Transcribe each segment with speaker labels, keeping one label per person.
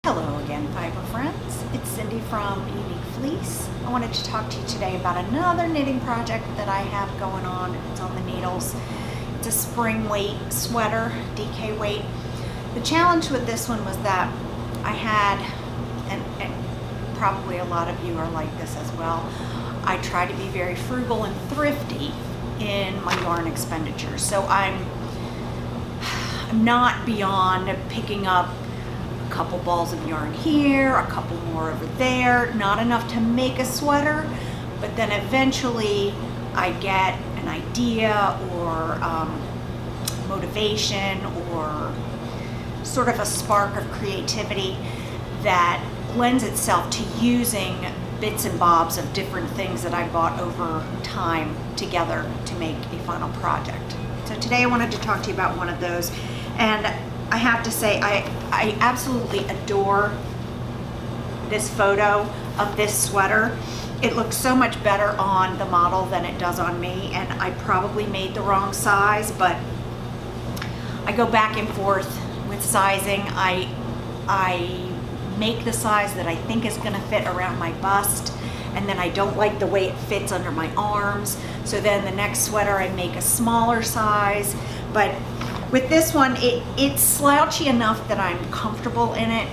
Speaker 1: Hello again, fiber friends. It's Cindy from Unique Fleece. I wanted to talk to you today about another knitting project that I have going on. It's on the needles. It's a spring weight sweater, DK weight. The challenge with this one was that I had, and probably a lot of you are like this as well, I try to be very frugal and thrifty in my yarn expenditures. So I'm not beyond picking up a couple balls of yarn here, a couple more over there, not enough to make a sweater, but then eventually I get an idea or motivation or sort of a spark of creativity that lends itself to using bits and bobs of different things that I bought over time together to make a final project. So today I wanted to talk to you about one of those, and I have to say I absolutely adore this photo of this sweater. It looks so much better on the model than it does on me, and I probably made the wrong size, but I go back and forth with sizing. I make the size that I think is going to fit around my bust, and then I don't like the way it fits under my arms, so then the next sweater I make a smaller size. But with this one, it's slouchy enough that I'm comfortable in it,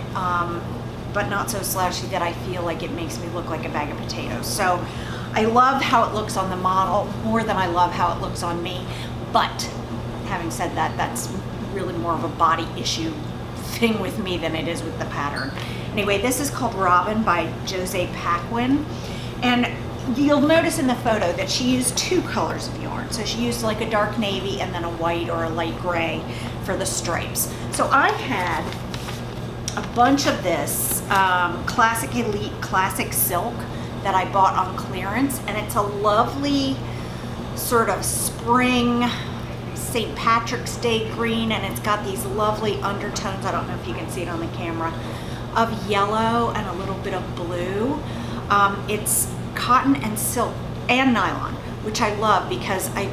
Speaker 1: but not so slouchy that I feel like it makes me look like a bag of potatoes. So I love how it looks on the model more than I love how it looks on me. But having said that, that's really more of a body issue thing with me than it is with the pattern. Anyway, this is called Robin by Jose Paquin, and you'll notice in the photo that she used two colors of yarn. So she used like a dark navy and then a white or a light gray for the stripes. So I had a bunch of this Classic Elite Classic Silk that I bought on clearance, and it's a lovely sort of spring St. Patrick's Day green, and it's got these lovely undertones, I don't know if you can see it on the camera, of yellow and a little bit of blue. It's cotton and silk and nylon, which I love because I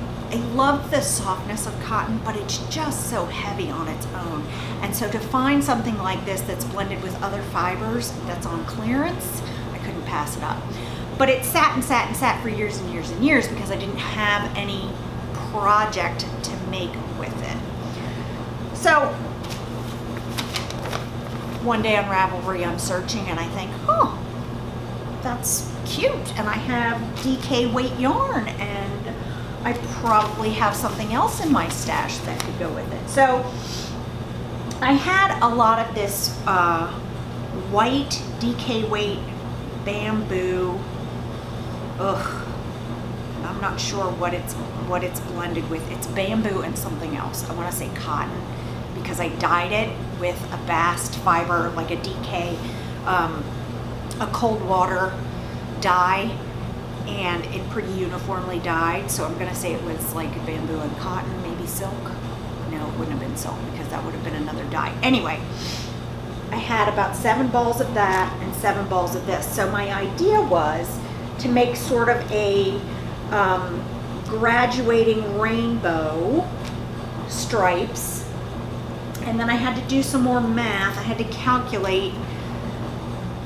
Speaker 1: love the softness of cotton, but it's just so heavy on its own. And so to find something like this that's blended with other fibers that's on clearance, I couldn't pass it up. But it sat and sat and sat for years and years and years because I didn't have any project to make with it. So one day on Ravelry I'm searching and I think, oh, that's cute, and I have DK weight yarn, and I probably have something else in my stash that could go with it. So I had a lot of this white DK weight bamboo. I'm not sure what it's blended with. It's bamboo and something else. I want to say cotton because I dyed it with a bast fiber, like a DK, a cold water dye, and it pretty uniformly dyed. So I'm going to say it was like bamboo and cotton, maybe silk. No, it wouldn't have been silk because that would have been another dye. Anyway, I had about 7 balls of that and 7 balls of this. So my idea was to make sort of a graduating rainbow stripes, and then I had to do some more math. I had to calculate,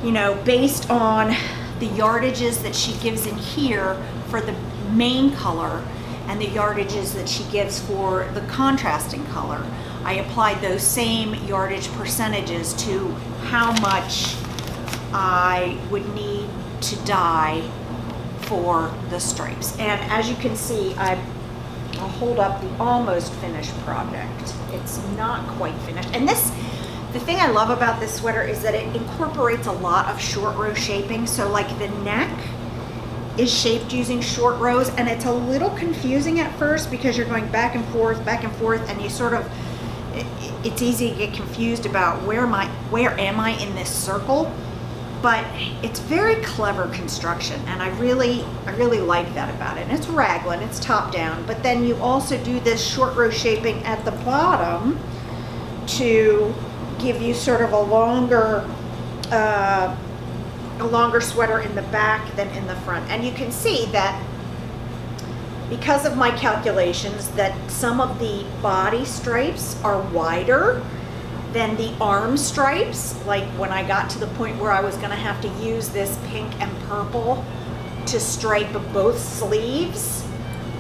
Speaker 1: you know, based on the yardages that she gives in here for the main color and the yardages that she gives for the contrasting color. I applied those same yardage percentages to how much I would need to dye for the stripes. And as you can see, I'll hold up the almost finished project. It's not quite finished. And the thing I love about this sweater is that it incorporates a lot of short row shaping. So like the neck is shaped using short rows, and it's a little confusing at first because you're going back and forth, and you sort of, it's easy to get confused about where am I in this circle. But it's very clever construction, and I really like that about it. And it's raglan, it's top down, but then you also do this short row shaping at the bottom to give you sort of a longer sweater in the back than in the front. And you can see that because of my calculations that some of the body stripes are wider Then the arm stripes, like when I got to the point where I was gonna have to use this pink and purple to stripe both sleeves,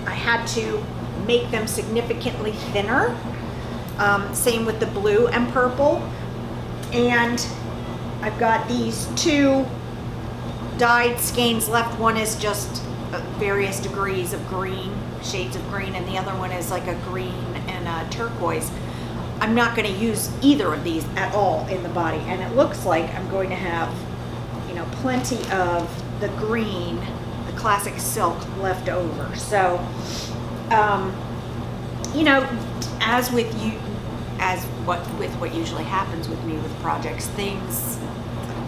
Speaker 1: I had to make them significantly thinner. Same with the blue and purple. And I've got these two dyed skeins left. One is just various degrees of green, shades of green, and the other one is like a green and a turquoise. I'm not going to use either of these at all in the body, and it looks like I'm going to have, you know, plenty of the green, the classic silk left over. So, you know, as with what usually happens with me with projects, things,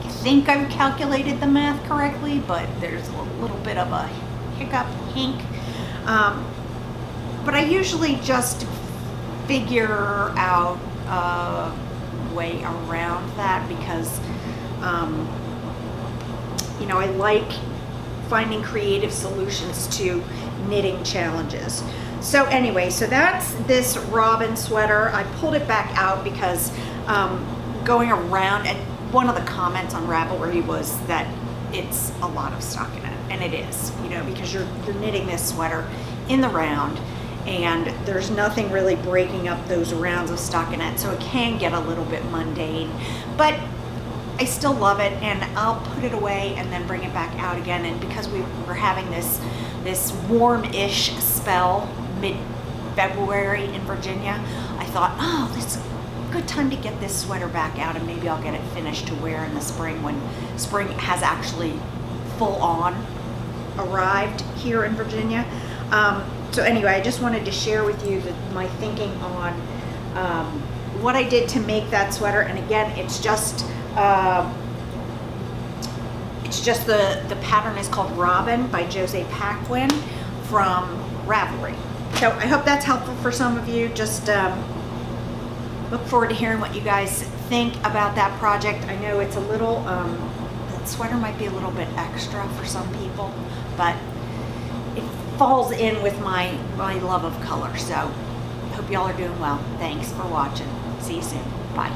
Speaker 1: I think I've calculated the math correctly, but there's a little bit of a hink. But I usually just figure out a way around that because, you know, I like finding creative solutions to knitting challenges. So anyway, so that's this robin sweater. I pulled it back out because going around, and one of the comments on Ravelry was that it's a lot of stock in it, and it is, you know, because you're knitting this sweater in the round, and there's nothing really breaking up those rounds of stockinette, so it can get a little bit mundane, but I still love it, and I'll put it away and then bring it back out again. And because we were having this warm-ish spell mid-February in Virginia, I thought, oh, this is a good time to get this sweater back out, and maybe I'll get it finished to wear in the spring when spring has actually full on arrived here in Virginia. So anyway, I just wanted to share with you my thinking on what I did to make that sweater. And again, it's just the pattern is called Robin by Jose Paquin from Ravelry. So I hope that's helpful for some of you. Just look forward to hearing what you guys think about that project. I know it's a little, that sweater might be a little bit extra for some people, but it falls in with my love of color. So I hope y'all are doing well. Thanks for watching. See you soon. Bye.